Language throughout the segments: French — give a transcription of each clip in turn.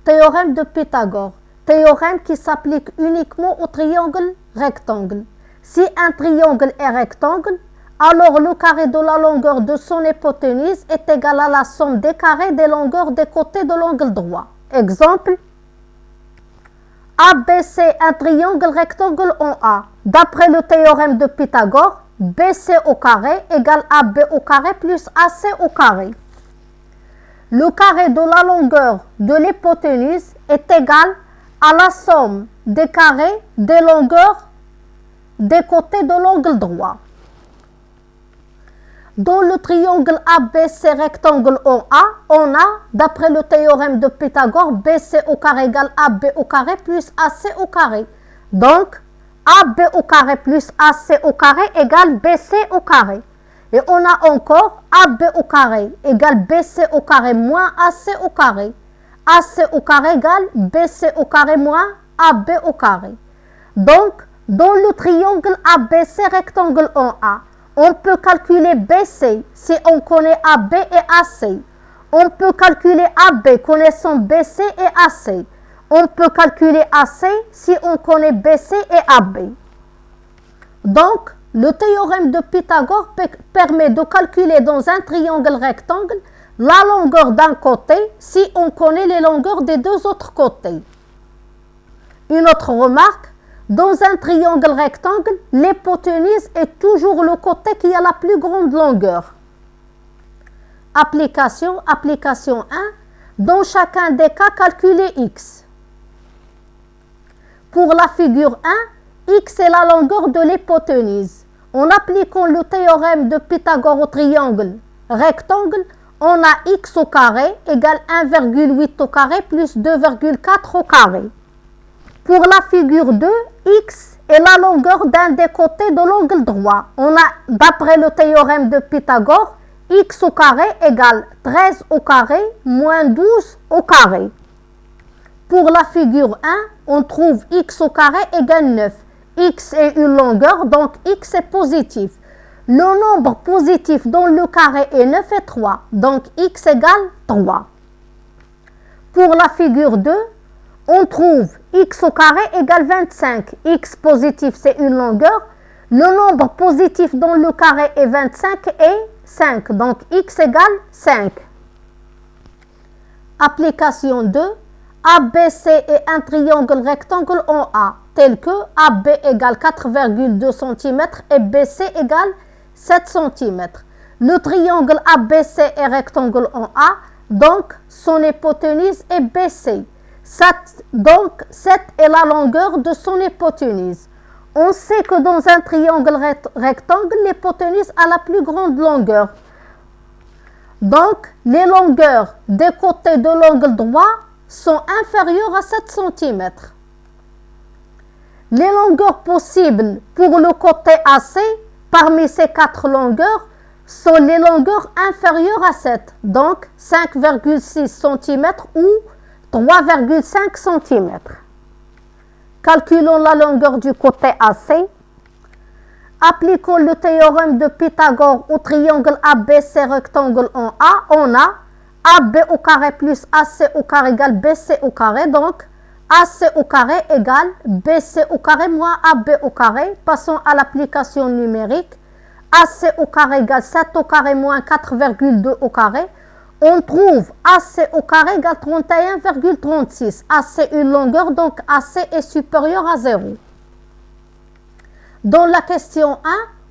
Théorème de Pythagore. Théorème qui s'applique uniquement au triangle rectangle. Si un triangle est rectangle, alors le carré de la longueur de son hypoténuse est égal à la somme des carrés des longueurs des côtés de l'angle droit. Exemple, ABC, un triangle rectangle en A. D'après le théorème de Pythagore, BC au carré égale AB au carré plus AC au carré. Le carré de la longueur de l'hypoténuse est égal à la somme des carrés des longueurs des côtés de l'angle droit. Dans le triangle ABC rectangle en A, on a, d'après le théorème de Pythagore, BC au carré égale AB au carré plus AC au carré. Donc, AB au carré plus AC au carré égale BC au carré. Et on a encore AB au carré égale BC au carré moins AC au carré. AC au carré égale BC au carré moins AB au carré. Donc, dans le triangle ABC rectangle en A, on peut calculer BC si on connaît AB et AC. On peut calculer AB connaissant BC et AC. On peut calculer AC si on connaît BC et AB. Donc, le théorème de Pythagore permet de calculer dans un triangle rectangle la longueur d'un côté si on connaît les longueurs des deux autres côtés. Une autre remarque, dans un triangle rectangle, l'hypoténuse est toujours le côté qui a la plus grande longueur. Application 1. Dans chacun des cas, calculez x. Pour la figure 1, x est la longueur de l'hypoténuse. En appliquant le théorème de Pythagore au triangle rectangle, on a x au carré égale 1,8 au carré plus 2,4 au carré. Pour la figure 2, x est la longueur d'un des côtés de l'angle droit. On a, d'après le théorème de Pythagore, x au carré égale 13 au carré moins 12 au carré. Pour la figure 1, on trouve x au carré égale 9. X est une longueur, donc x est positif. Le nombre positif dans le carré est 9 et 3, donc x égale 3. Pour la figure 2, on trouve x au carré égale 25. X positif, c'est une longueur. Le nombre positif dans le carré est 25 et 5. Donc, x égale 5. Application 2. ABC est un triangle rectangle en A, tel que AB égale 4,2 cm et BC égale 7 cm. Le triangle ABC est rectangle en A, donc son hypoténuse est BC. Donc, 7 est la longueur de son hypoténuse. On sait que dans un triangle rectangle, l'hypoténuse a la plus grande longueur. Donc, les longueurs des côtés de l'angle droit sont inférieures à 7 cm. Les longueurs possibles pour le côté AC, parmi ces 4 longueurs, sont les longueurs inférieures à 7, donc 5,6 cm ou 3,5 cm. Calculons la longueur du côté AC. Appliquons le théorème de Pythagore au triangle ABC rectangle en A. On a AB au carré plus AC au carré égale BC au carré. Donc, AC au carré égale BC au carré moins AB au carré. Passons à l'application numérique. AC au carré égale 7 au carré moins 4,2 au carré. On trouve AC au carré égale 31,36. AC une longueur, donc AC est supérieur à 0. Dans la question 1,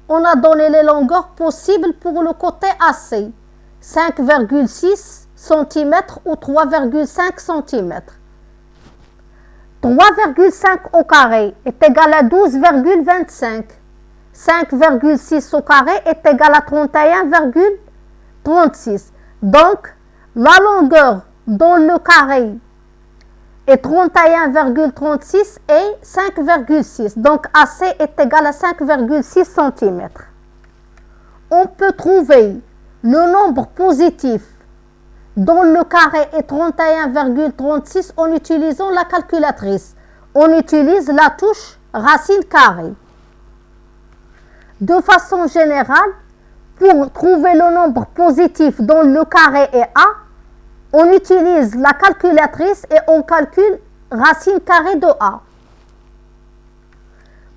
on a donné les longueurs possibles pour le côté AC. 5,6 cm ou 3,5 cm. 3,5 au carré est égal à 12,25. 5,6 au carré est égal à 31,36. Donc, la longueur dans le carré est 31,36 et 5,6. Donc, AC est égal à 5,6 cm. On peut trouver le nombre positif dont le carré est 31,36 en utilisant la calculatrice. On utilise la touche racine carrée. De façon générale, pour trouver le nombre positif dont le carré est A, On utilise la calculatrice et on calcule racine carrée de A.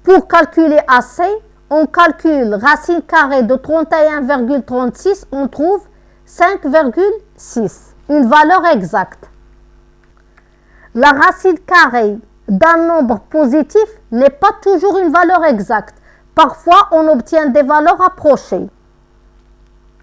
Pour calculer AC, on calcule racine carrée de 31,36, on trouve 5,6, une valeur exacte. La racine carrée d'un nombre positif n'est pas toujours une valeur exacte. Parfois, on obtient des valeurs approchées.